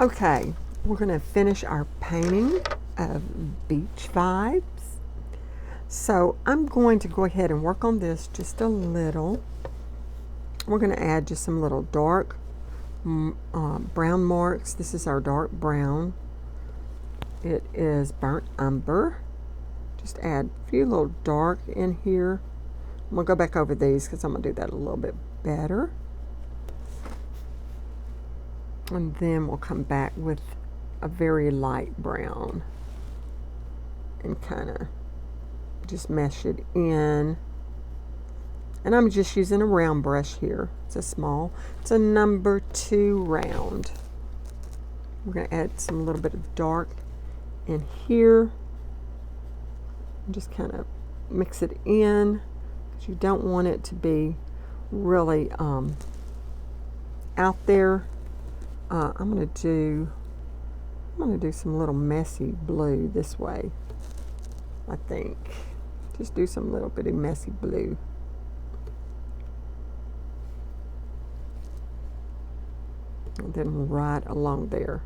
Okay, we're going to finish our painting of beach vibes. So I'm going to go ahead and work on this just a little. We're going to add just some little dark brown marks. This is our dark brown. It is burnt umber. Just add a few little dark in here. I'm going to go back over these because I'm going to do that a little bit better. And then we'll come back with a very light brown and kind of just mesh it in. And I'm just using a round brush here. It's a number 2 round. We're going to add some little bit of dark in here. And just kind of mix it in, because you don't want it to be really out there. I'm going to do some little messy blue this way, I think. Just do some little bitty messy blue. And then right along there.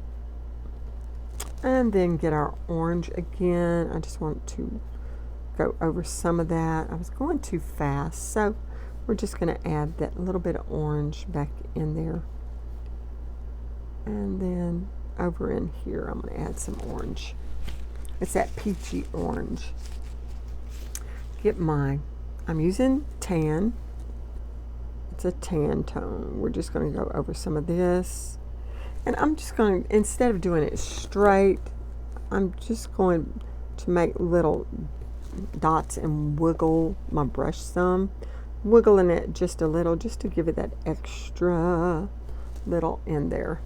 And then get our orange again. I just want to go over some of that. I was going too fast, so we're just going to add that little bit of orange back in there. And then over in here, I'm going to add some orange. It's that peachy orange. I'm using tan. It's a tan tone. We're just going to go over some of this. And I'm just going to, instead of doing it straight, I'm just going to make little dots and wiggle my brush some. Wiggling it just a little, just to give it that extra little in there.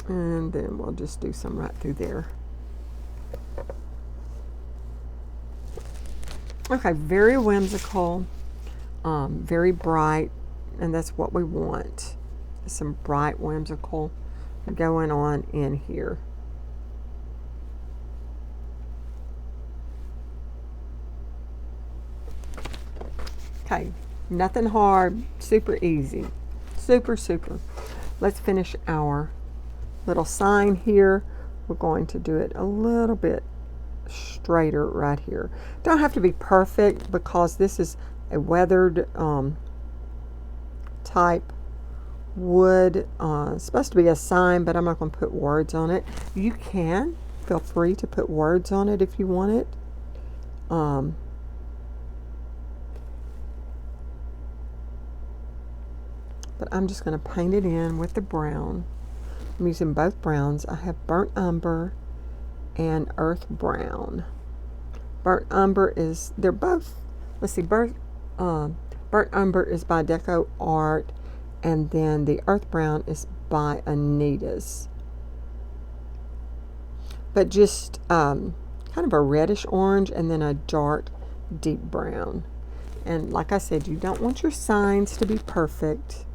And then we'll just do some right through there. Okay, very whimsical, very bright, and that's what we want. Some bright whimsical going on in here. Okay, nothing hard, super easy, super. Let's finish our little sign here. We're going to do it a little bit straighter right here. Don't have to be perfect, because this is a weathered type wood. It's supposed to be a sign, but I'm not going to put words on it. You can feel free to put words on it if you want it. But I'm just going to paint it in with the brown. I'm using both browns. I have burnt umber and earth brown. Burnt umber is, they're both, let's see, burnt umber is by Deco Art, and then the earth brown is by Anita's. But just kind of a reddish orange, and then a dark deep brown. And like I said, you don't want your signs to be perfect,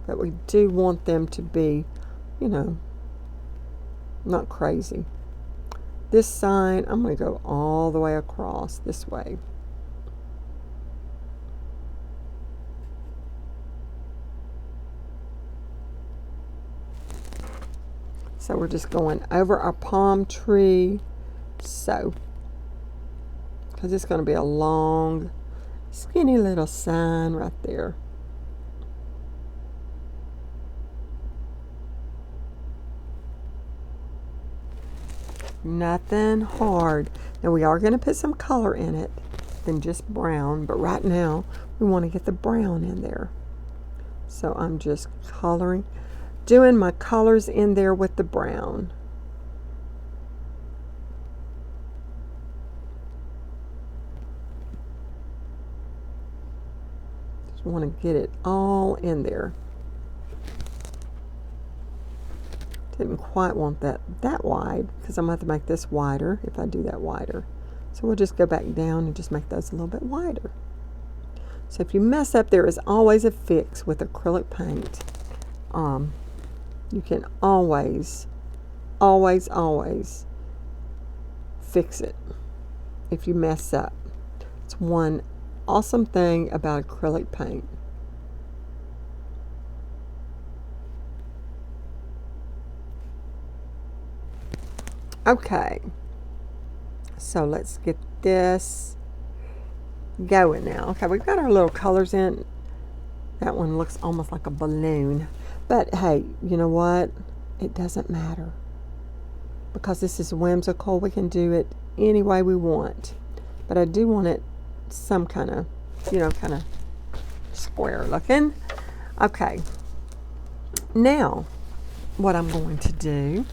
but we do want them to be, not crazy. This sign, I'm going to go all the way across this way. So we're just going over our palm tree, so, because it's going to be a long, skinny little sign right there. Nothing hard. Now we are going to put some color in it than just brown, but right now we want to get the brown in there. So I'm just doing my colors in there with the brown. Just want to get it all in there. Didn't quite want that wide, because I'm going to have to make this wider if I do that wider. So we'll just go back down and just make those a little bit wider. So if you mess up, there is always a fix with acrylic paint. You can always fix it if you mess up. It's one awesome thing about acrylic paint. Okay, so let's get this going now. Okay, we've got our little colors in. That one looks almost like a balloon. But hey, you know what? It doesn't matter. Because this is whimsical, we can do it any way we want. But I do want it some kind of, kind of square looking. Okay. Now, what I'm going to do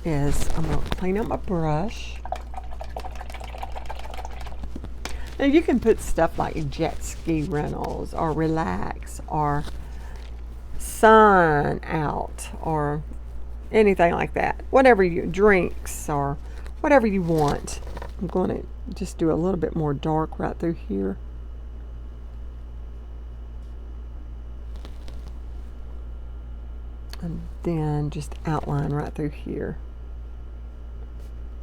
is I'm going to clean up my brush. Now you can put stuff like jet ski rentals or relax or sun out or anything like that. Whatever you drinks or whatever you want. I'm going to just do a little bit more dark right through here. And then just outline right through here.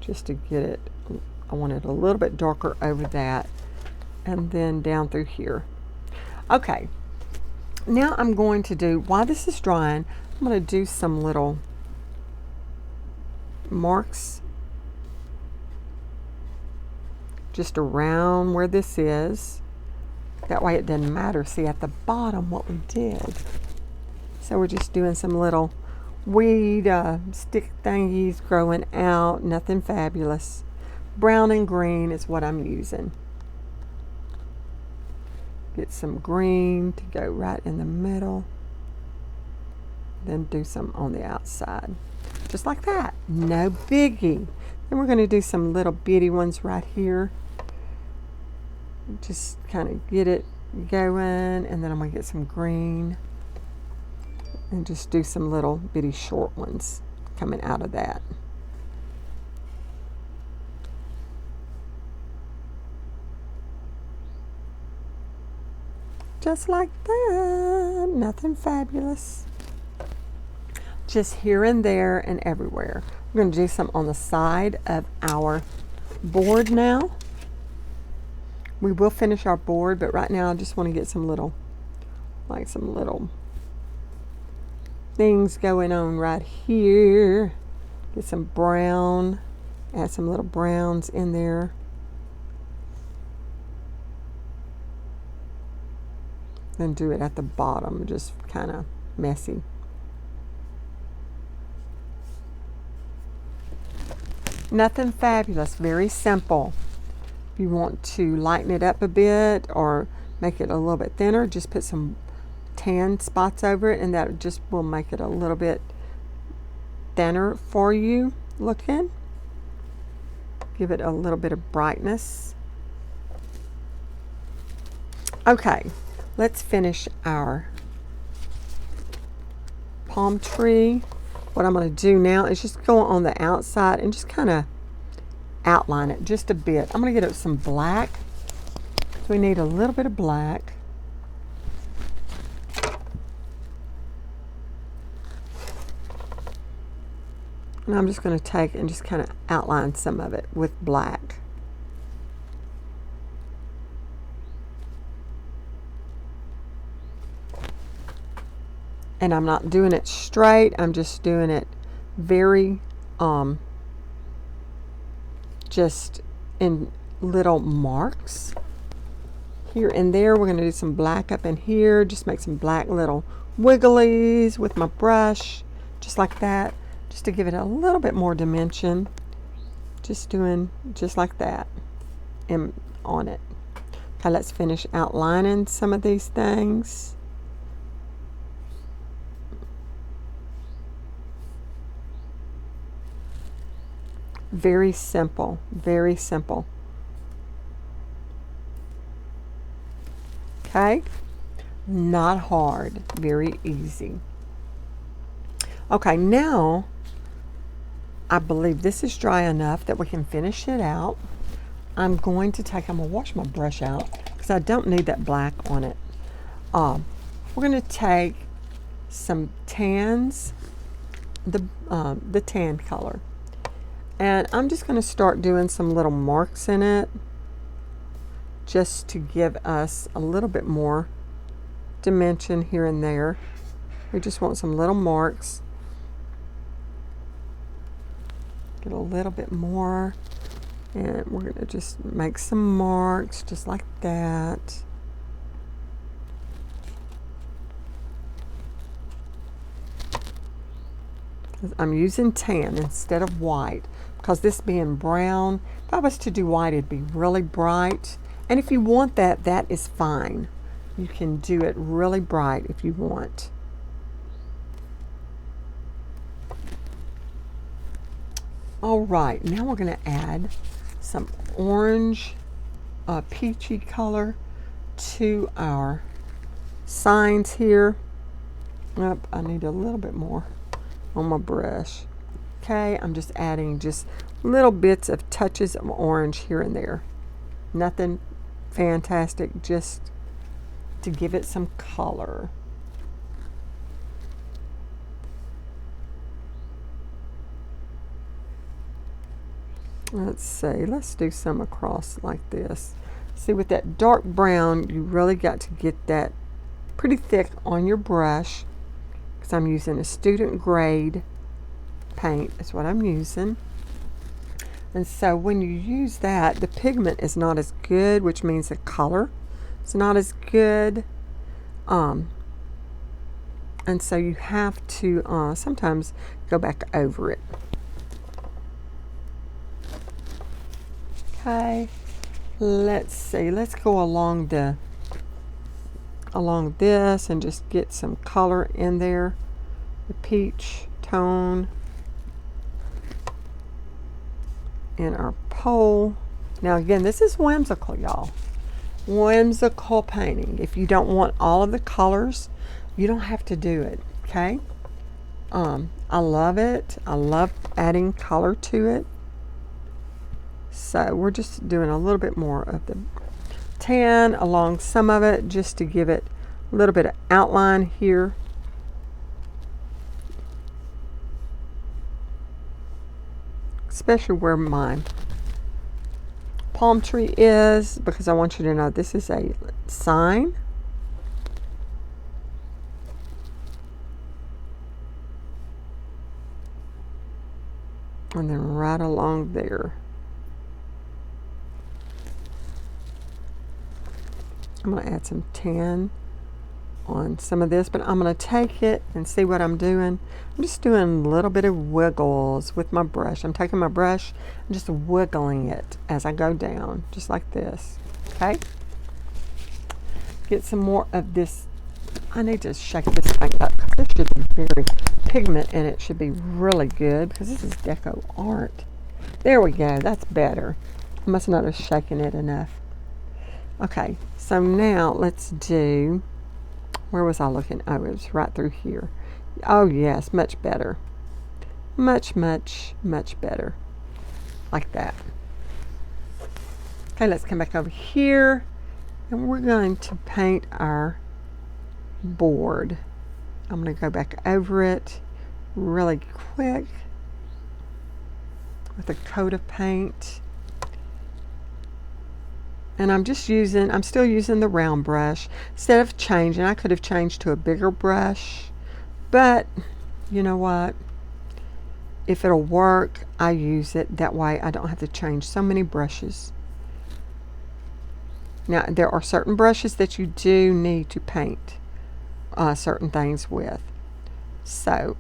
Just to get it, I want it a little bit darker over that. And then down through here. Okay, now I'm going to do, while this is drying, I'm going to do some little marks just around where this is. That way it doesn't matter. See at the bottom what we did. So we're just doing some little weed stick thingies growing out, nothing fabulous. Brown and green is what I'm using. Get some green to go right in the middle. Then do some on the outside. Just like that. No biggie. Then we're going to do some little bitty ones right here. Just kind of get it going. And then I'm going to get some green. And just do some little bitty short ones coming out of that. Just like that. Nothing fabulous. Just here and there and everywhere. We're going to do some on the side of our board now. We will finish our board, but right now I just want to get some little things going on right here. Get some brown. Add some little browns in there. Then do it at the bottom, just kind of messy. Nothing fabulous, very simple. If you want to lighten it up a bit or make it a little bit thinner, just put some tan spots over it and that just will make it a little bit thinner for you looking. Give it a little bit of brightness. Okay. Let's finish our palm tree. What I'm going to do now is just go on the outside and just kind of outline it just a bit. I'm going to get it some black. So we need a little bit of black. And I'm just going to take and just kind of outline some of it with black. And I'm not doing it straight, I'm just doing it very, just in little marks. Here and there, we're going to do some black up in here, just make some black little wigglies with my brush, just like that, just to give it a little bit more dimension. Just doing just like that and on it. Okay, let's finish outlining some of these things. Very simple, very simple. Okay, not hard, very easy. Okay, now I believe this is dry enough that we can finish it out. I'm going to wash my brush out because I don't need that black on it. We're going to take some tans, the tan color. And I'm just going to start doing some little marks in it. just to give us a little bit more dimension here and there. We just want some little marks. Get a little bit more. And we're going to just make some marks just like that. I'm using tan instead of white because this being brown, if I was to do white, it'd be really bright. And if you want that, that is fine. You can do it really bright if you want. All right, now we're going to add some orange, peachy color to our signs here. Yep, I need a little bit more on my brush. Okay, I'm just adding just little bits of touches of orange here and there. Nothing fantastic, just to give it some color. Let's see, let's do some across like this. See, with that dark brown, you really got to get that pretty thick on your brush, because I'm using a student grade paint is what I'm using. And so when you use that, the pigment is not as good, which means the color is not as good. And so you have to sometimes go back over it. Okay, let's see. Let's go along this and just get some color in there. The peach tone in our pole. Now again, this is whimsical, y'all. Whimsical painting. If you don't want all of the colors, you don't have to do it. Okay. I love it. I love adding color to it. So we're just doing a little bit more of the tan along some of it, just to give it a little bit of outline here. Especially where my palm tree is, because I want you to know this is a sign. And then right along there. I'm going to add some tan on some of this, but I'm going to take it and see what I'm doing. I'm just doing a little bit of wiggles with my brush. I'm taking my brush and just wiggling it as I go down, just like this. Okay? Get some more of this. I need to shake this thing up because this should be very pigment and it should be really good because this is deco art. There we go. That's better. I must not have shaken it enough. Okay, so now let's do, where was I looking? Oh, it was right through here. Oh yes, much better. Much, much, much better. Like that. Okay, let's come back over here and we're going to paint our board. I'm going to go back over it really quick with a coat of paint. And I'm still using the round brush. Instead of changing, I could have changed to a bigger brush. But, you know what? If it'll work, I use it. That way I don't have to change so many brushes. Now, there are certain brushes that you do need to paint certain things with. So,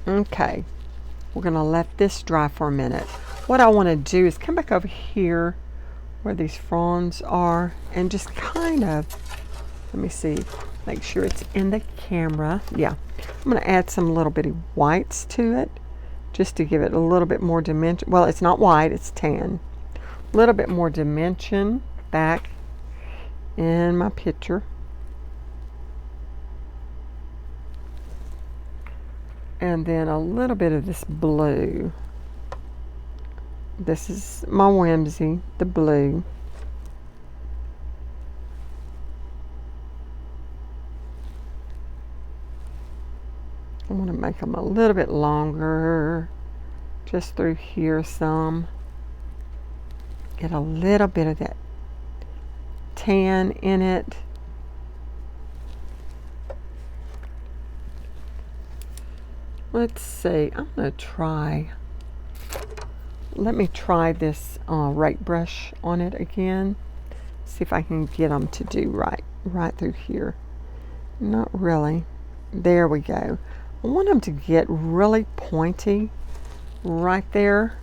okay. We're going to let this dry for a minute. What I want to do is come back over here where these fronds are and just kind of, let me see, make sure it's in the camera. Yeah. I'm going to add some little bitty whites to it just to give it a little bit more dimension. Well, it's not white, it's tan. A little bit more dimension back in my picture. And then a little bit of this blue. This is my whimsy, the blue. I want to make them a little bit longer. just through here some. Get a little bit of that tan in it. Let's see, I'm going to try, let me try this rake brush on it again. See if I can get them to do right through here. Not really. There we go. I want them to get really pointy right there.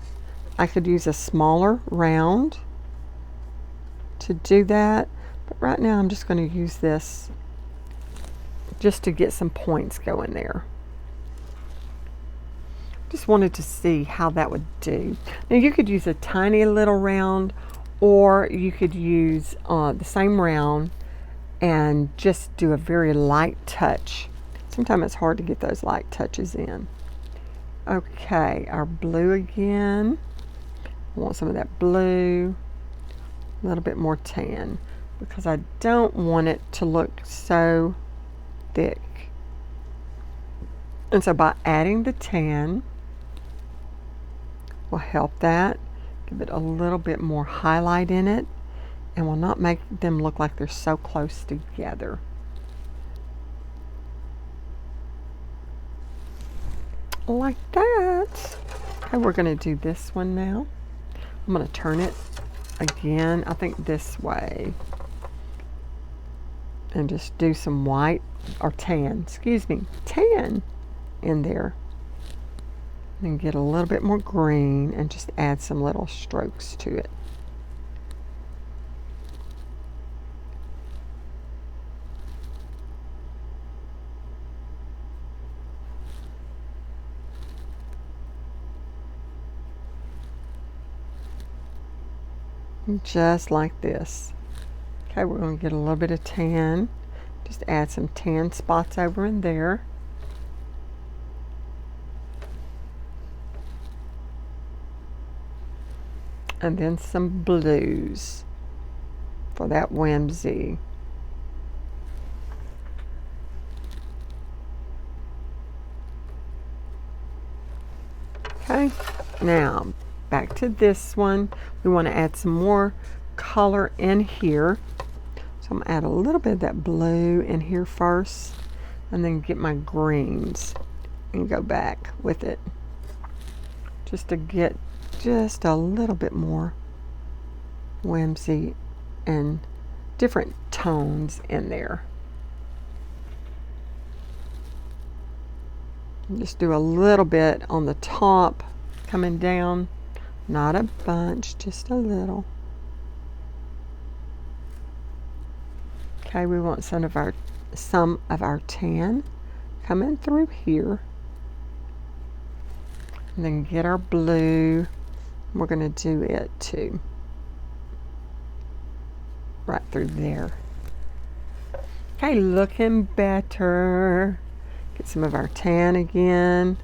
I could use a smaller round to do that, but right now I'm just going to use this just to get some points going there. Just wanted to see how that would do. Now you could use a tiny little round, or you could use the same round and just do a very light touch. Sometimes it's hard to get those light touches in. Okay, our blue again. I want some of that blue, a little bit more tan, because I don't want it to look so thick. And so by adding the tan will help that, give it a little bit more highlight in it, and will not make them look like they're so close together. Like that. Okay, we're going to do this one now. I'm going to turn it again, I think this way, and just do some white, or tan, excuse me, tan in there. And get a little bit more green and just add some little strokes to it. Just like this. Okay, we're going to get a little bit of tan. Just add some tan spots over in there. And then some blues for that whimsy. Okay, now back to this one. We want to add some more color in here. So I'm going to add a little bit of that blue in here first, and then get my greens and go back with it, just to get just a little bit more whimsy and different tones in there. Just do a little bit on the top coming down, not a bunch, just a little. Okay, we want some of our tan coming through here, and then get our blue. We're going to do it too, right through there. Okay, looking better. Get some of our tan again.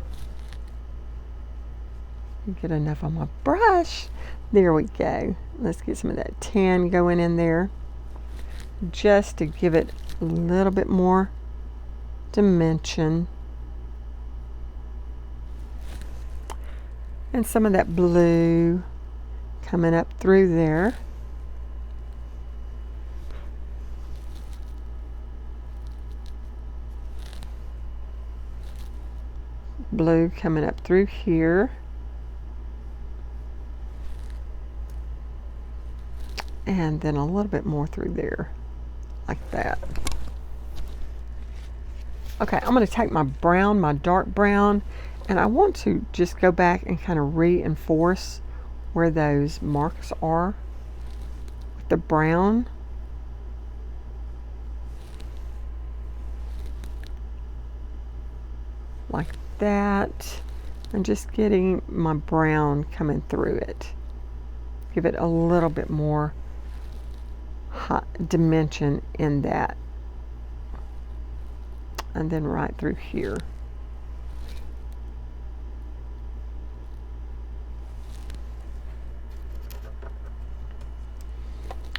Get enough on my brush. There we go. Let's get some of that tan going in there, just to give it a little bit more dimension. And some of that blue coming up through there. Blue coming up through here. And then a little bit more through there, like that. Okay, I'm going to take my brown, my dark brown, and I want to just go back and kind of reinforce where those marks are with the brown. Like that. And just getting my brown coming through it. Give it a little bit more dimension in that. And then right through here.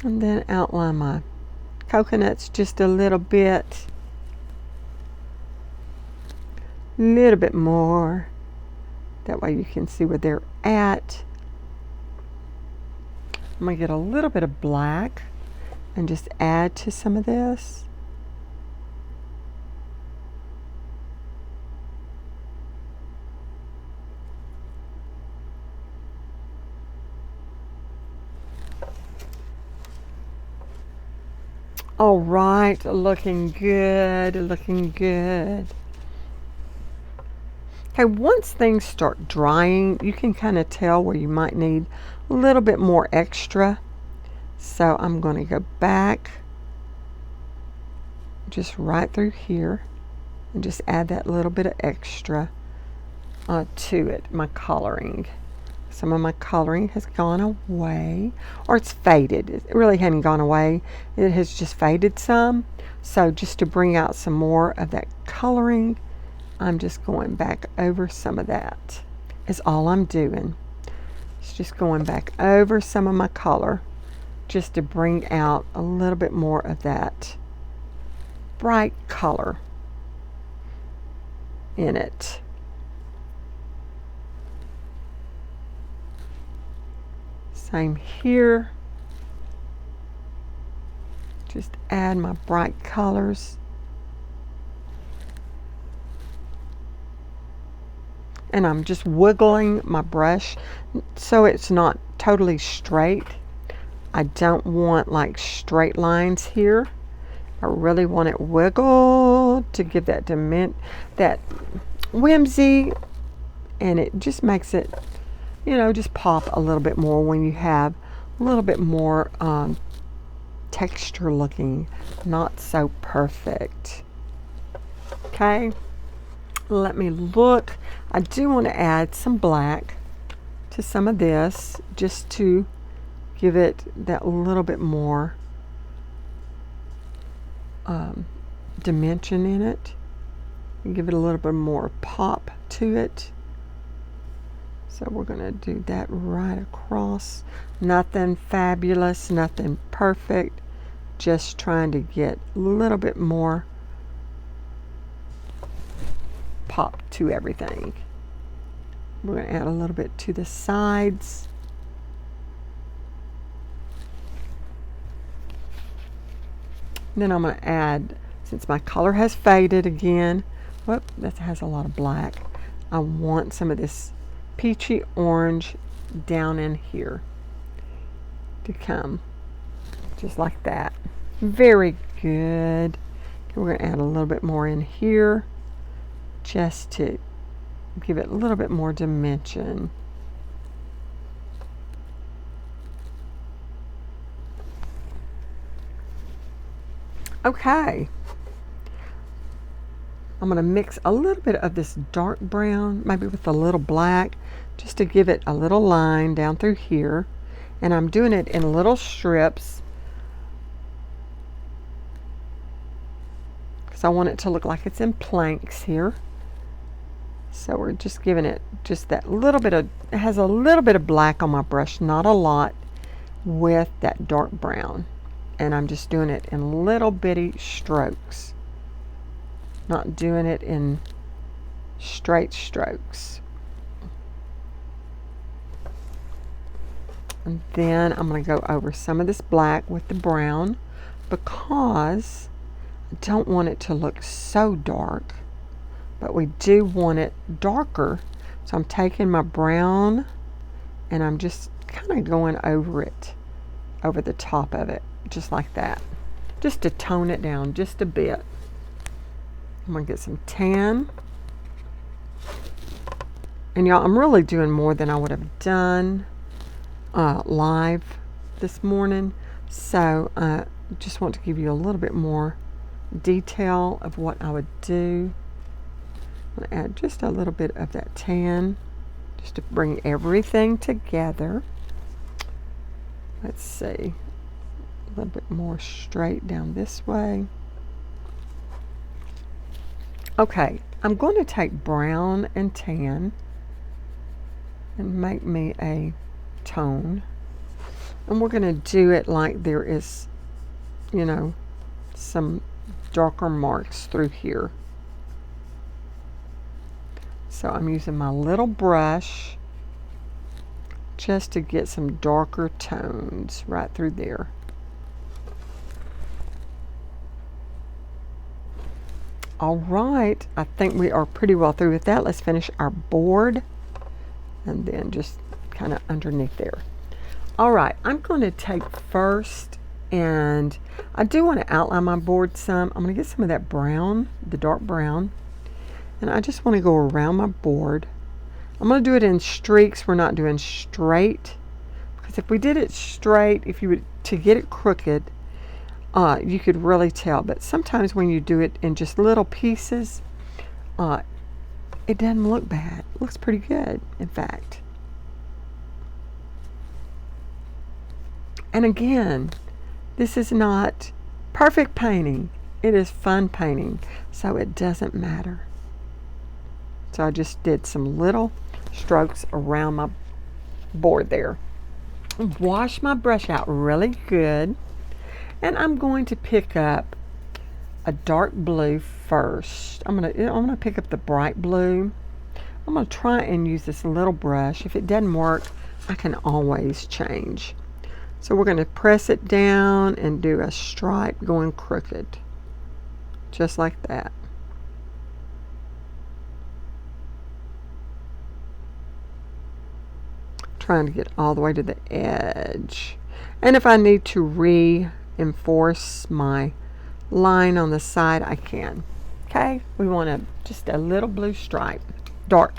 And then outline my coconuts just a little bit. Little bit more. That way you can see where they're at. I'm going to get a little bit of black and just add to some of this. All right, looking good, looking good. Okay, once things start drying, you can kind of tell where you might need a little bit more extra. So I'm going to go back just right through here and just add that little bit of extra to it, my coloring. Some of my coloring has gone away, or it's faded. It really hadn't gone away. It has just faded some. So just to bring out some more of that coloring, I'm just going back over some of that. Is all I'm doing. It's just going back over some of my color just to bring out a little bit more of that bright color in it. Same here. Just add my bright colors. And I'm just wiggling my brush so it's not totally straight. I don't want like straight lines here. I really want it wiggled to give that that whimsy, and it just makes it, just pop a little bit more when you have a little bit more texture looking, not so perfect. Okay, let me look. I do want to add some black to some of this just to give it that little bit more dimension in it, and give it a little bit more pop to it. So we're going to do that right across. Nothing fabulous, nothing perfect, just trying to get a little bit more pop to everything. We're going to add a little bit to the sides. Then I'm going to add, since my color has faded again, whoop, that has a lot of black, I want some of this peachy orange down in here to come just like that. Very good. Okay, we're going to add a little bit more in here just to give it a little bit more dimension. Okay, I'm going to mix a little bit of this dark brown, maybe with a little black, just to give it a little line down through here. And I'm doing it in little strips because I want it to look like it's in planks here. So we're just giving it just that little bit of, it has a little bit of black on my brush, not a lot, with that dark brown. And I'm just doing it in little bitty strokes, not doing it in straight strokes. And then I'm going to go over some of this black with the brown because I don't want it to look so dark, but we do want it darker. So I'm taking my brown and I'm just kind of going over it, over the top of it, just like that, just to tone it down just a bit. I'm going to get some tan. And y'all, I'm really doing more than I would have done live this morning. So I just want to give you a little bit more detail of what I would do. I'm going to add just a little bit of that tan just to bring everything together. Let's see. A little bit more straight down this way. Okay, I'm going to take brown and tan and make me a tone. And we're going to do it like there is, some darker marks through here. So I'm using my little brush just to get some darker tones right through there. All right, I think we are pretty well through with that. Let's finish our board and then just kind of underneath there. All right, I'm going to take first, and I do want to outline my board some. I'm going to get some of that brown, the dark brown, and I just want to go around my board. I'm going to do it in streaks. We're not doing straight, because if we did it straight, if you would to get it crooked, you could really tell. But sometimes when you do it in just little pieces, it doesn't look bad. It looks pretty good, in fact. And again, this is not perfect painting. It is fun painting, so it doesn't matter. So I just did some little strokes around my board there. Wash my brush out really good. And I'm going to pick up a dark blue first. I'm gonna pick up the bright blue. I'm gonna try and use this little brush. If it doesn't work, I can always change. So we're gonna press it down and do a stripe going crooked, just like that. Trying to get all the way to the edge. And if I need to reinforce my line on the side, I can. Okay, we want just a little blue stripe, dark.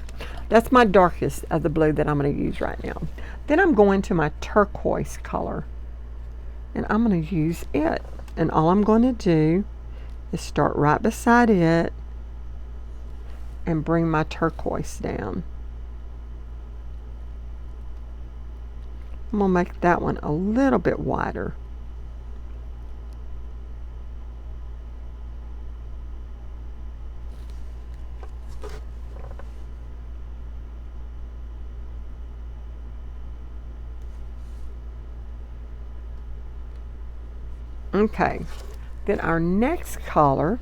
That's my darkest of the blue that I'm going to use right now. Then I'm going to my turquoise color, and I'm going to use it. And all I'm going to do is start right beside it and bring my turquoise down. I'm going to make that one a little bit wider. Okay, then our next color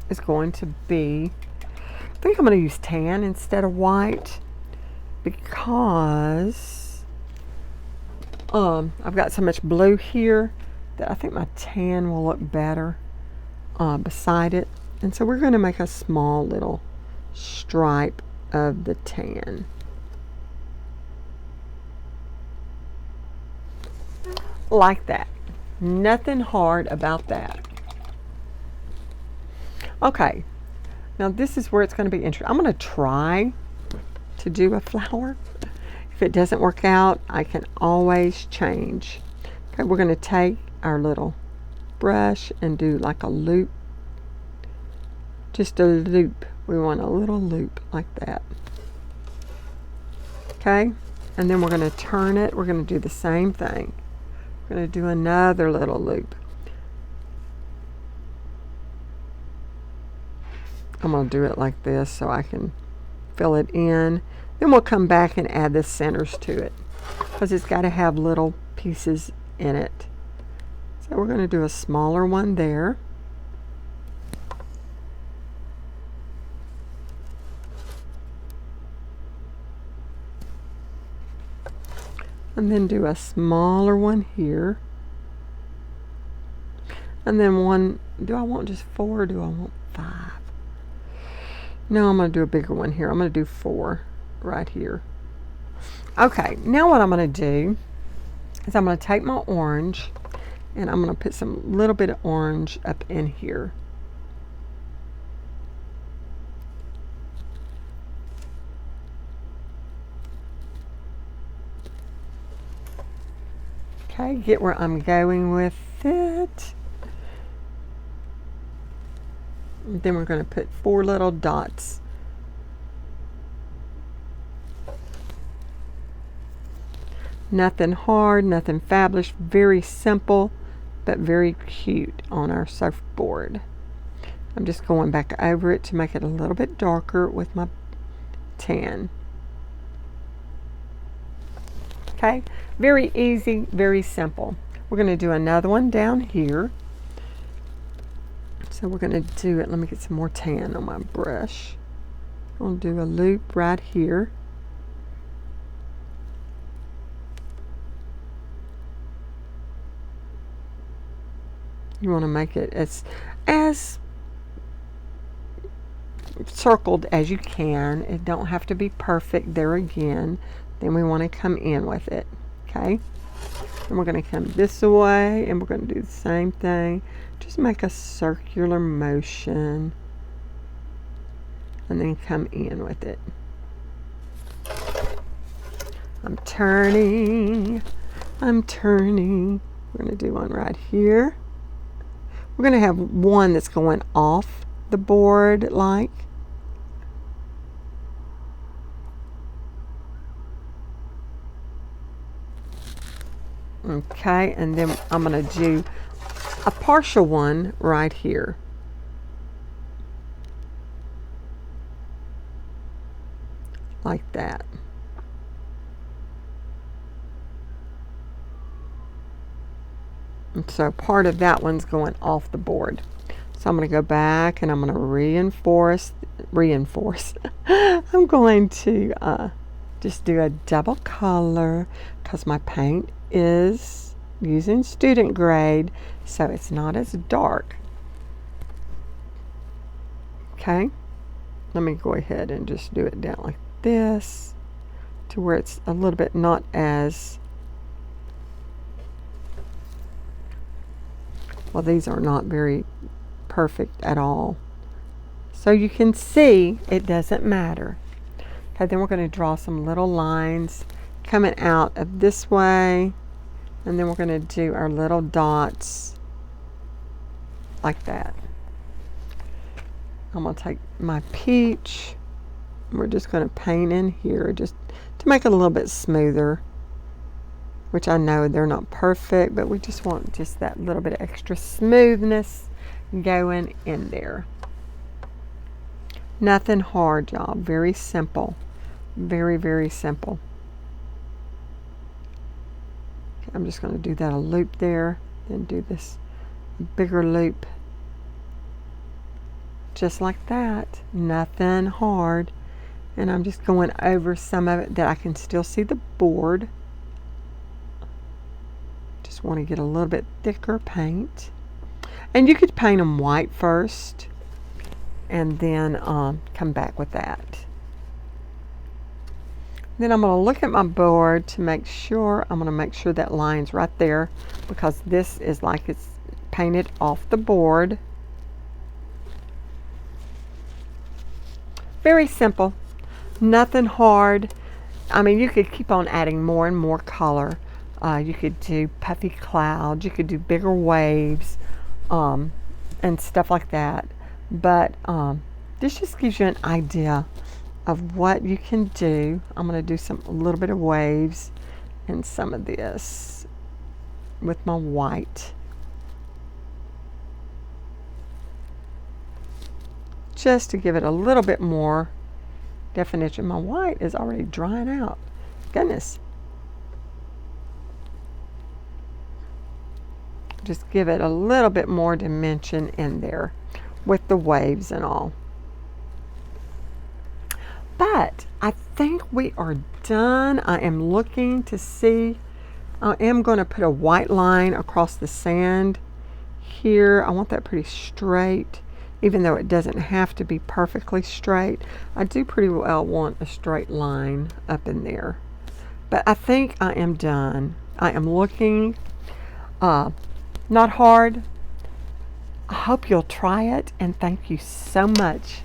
is going to be, I think I'm going to use tan instead of white, because I've got so much blue here that I think my tan will look better beside it. And so we're going to make a small little stripe of the tan. Like that. Nothing hard about that. Okay, now this is where it's going to be interesting. I'm going to try to do a flower. If it doesn't work out, I can always change. Okay, we're going to take our little brush and do like a loop. Just a loop. We want a little loop like that. Okay, and then we're going to turn it. We're going to do the same thing. We're going to do another little loop. I'm going to do it like this so I can fill it in. Then we'll come back and add the centers to it, because it's got to have little pieces in it. So we're going to do a smaller one there. And then do a smaller one here. And then one, do I want just 4 or do I want 5? No, I'm going to do a bigger one here. I'm going to do 4 right here. Okay, now what I'm going to do is I'm going to take my orange and I'm going to put some little bit of orange up in here. Okay, get where I'm going with it. And then we're going to put 4 little dots. Nothing hard, nothing fabulous, very simple, but very cute on our surfboard. I'm just going back over it to make it a little bit darker with my tan. Okay, very easy, very simple. We're going to do another one down here. So we're going to do it, let me get some more tan on my brush. I'll do a loop right here. You want to make it as circled as you can. It don't have to be perfect there again. Then we want to come in with it. Okay? And we're going to come this way, and we're going to do the same thing. Just make a circular motion, and then come in with it. I'm turning. We're going to do one right here. We're going to have one that's going off the board like. Okay, and then I'm going to do a partial one right here. Like that. And so part of that one's going off the board. So I'm going to go back and I'm going to reinforce. I'm going to just do a double color because my paint is using student grade, so it's not as dark. Okay, let me go ahead and just do it down like this to where it's a little bit not as well. These are not very perfect at all, so you can see it doesn't matter. Okay, then we're going to draw some little lines coming out of this way, and then we're going to do our little dots like that. I'm going to take my peach, and we're just going to paint in here just to make it a little bit smoother, which I know they're not perfect, but we just want just that little bit of extra smoothness going in there. Nothing hard, y'all. Very simple. Very, very simple. Okay, I'm just going to do that a loop there, then do this bigger loop. Just like that. Nothing hard. And I'm just going over some of it that I can still see the board. Just want to get a little bit thicker paint. And you could paint them white first and then come back with that. Then I'm going to look at my board to make sure, I'm going to make sure that line's right there because this is like it's painted off the board. Very simple. Nothing hard. I mean, you could keep on adding more and more color. You could do puffy clouds. You could do bigger waves and stuff like that. But this just gives you an idea of what you can do. I'm going to do a little bit of waves and some of this with my white. Just to give it a little bit more definition. My white is already drying out. Goodness. Just give it a little bit more dimension in there with the waves and all. But I think we are done. I am looking to see. I am going to put a white line across the sand here. I want that pretty straight, even though it doesn't have to be perfectly straight. I do pretty well want a straight line up in there. But I think I am done. I am looking. Not hard. I hope you'll try it, and thank you so much